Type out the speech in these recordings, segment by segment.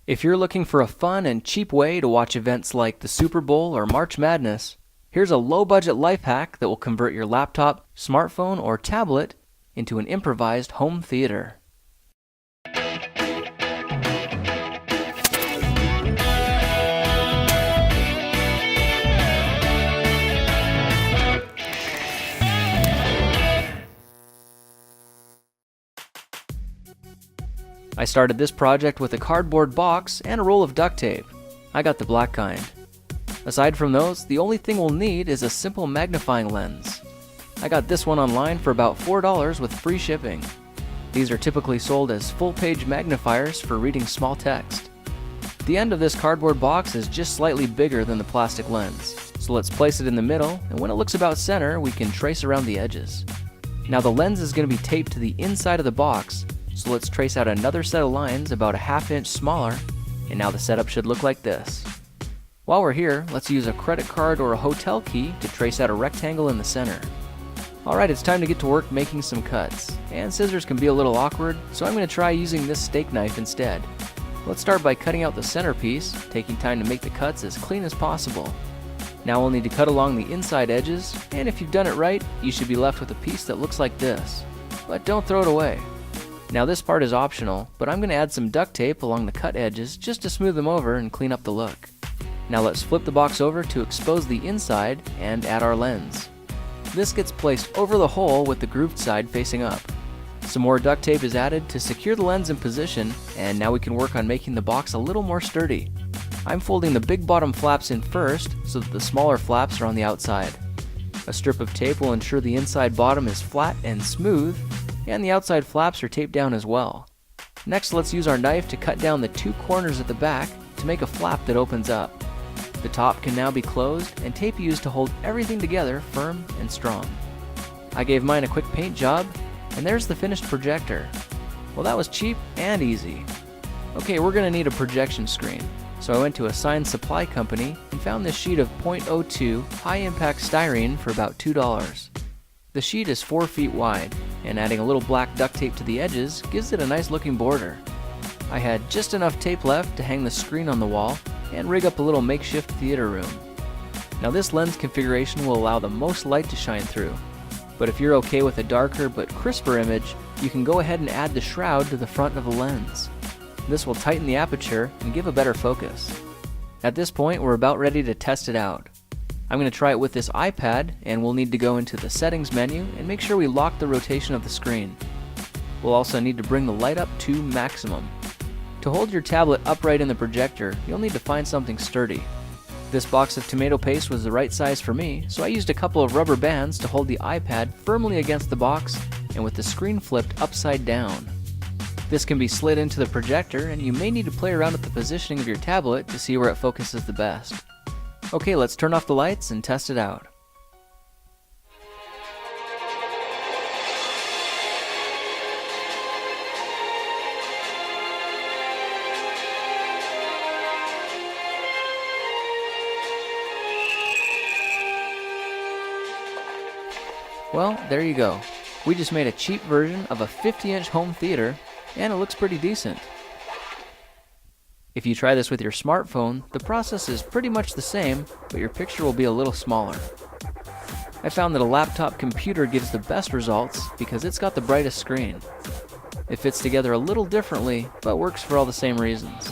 If you're looking for a fun and cheap way to watch events like the Super Bowl or March Madness, here's a low-budget life hack that will convert your laptop, smartphone, or tablet into an improvised home theater. I started this project with a cardboard box and a roll of duct tape. I got the black kind. Aside from those, the only thing we'll need is a simple magnifying lens. I got this one online for about $4 with free shipping. These are typically sold as full-page magnifiers for reading small text. The end of this cardboard box is just slightly bigger than the plastic lens, so let's place it in the middle, and when it looks about center, we can trace around the edges. Now the lens is going to be taped to the inside of the box, so let's trace out another set of lines about a ½ inch smaller, and now the setup should look like this. While we're here, let's use a credit card or a hotel key to trace out a rectangle in the center. Alright, it's time to get to work making some cuts, and scissors can be a little awkward, so I'm going to try using this steak knife instead. Let's start by cutting out the center piece, taking time to make the cuts as clean as possible. Now we'll need to cut along the inside edges, and if you've done it right, you should be left with a piece that looks like this. But don't throw it away. Now this part is optional, but I'm going to add some duct tape along the cut edges just to smooth them over and clean up the look. Now let's flip the box over to expose the inside and add our lens. This gets placed over the hole with the grooved side facing up. Some more duct tape is added to secure the lens in position, and now we can work on making the box a little more sturdy. I'm folding the big bottom flaps in first so that the smaller flaps are on the outside. A strip of tape will ensure the inside bottom is flat and smooth, and the outside flaps are taped down as well. Next, let's use our knife to cut down the two corners at the back to make a flap that opens up. The top can now be closed and tape used to hold everything together firm and strong. I gave mine a quick paint job, and there's the finished projector. Well, that was cheap and easy. Okay, we're going to need a projection screen, so I went to a signed supply company and found this sheet of .02 high-impact styrene for about $2. The sheet is 4 feet wide, and adding a little black duct tape to the edges gives it a nice looking border. I had just enough tape left to hang the screen on the wall and rig up a little makeshift theater room. Now this lens configuration will allow the most light to shine through, but if you're okay with a darker but crisper image, you can go ahead and add the shroud to the front of the lens. This will tighten the aperture and give a better focus. At this point, we're about ready to test it out. I'm going to try it with this iPad, and we'll need to go into the settings menu and make sure we lock the rotation of the screen. We'll also need to bring the light up to maximum. To hold your tablet upright in the projector, you'll need to find something sturdy. This box of tomato paste was the right size for me, so I used a couple of rubber bands to hold the iPad firmly against the box and with the screen flipped upside down. This can be slid into the projector, and you may need to play around with the positioning of your tablet to see where it focuses the best. Okay, let's turn off the lights and test it out. Well, there you go. We just made a cheap version of a 50-inch home theater, and it looks pretty decent. If you try this with your smartphone, the process is pretty much the same, but your picture will be a little smaller. I found that a laptop computer gives the best results because it's got the brightest screen. It fits together a little differently, but works for all the same reasons.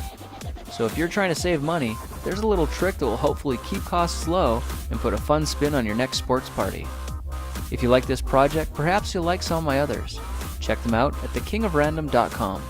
So if you're trying to save money, there's a little trick that will hopefully keep costs low and put a fun spin on your next sports party. If you like this project, perhaps you'll like some of my others. Check them out at thekingofrandom.com.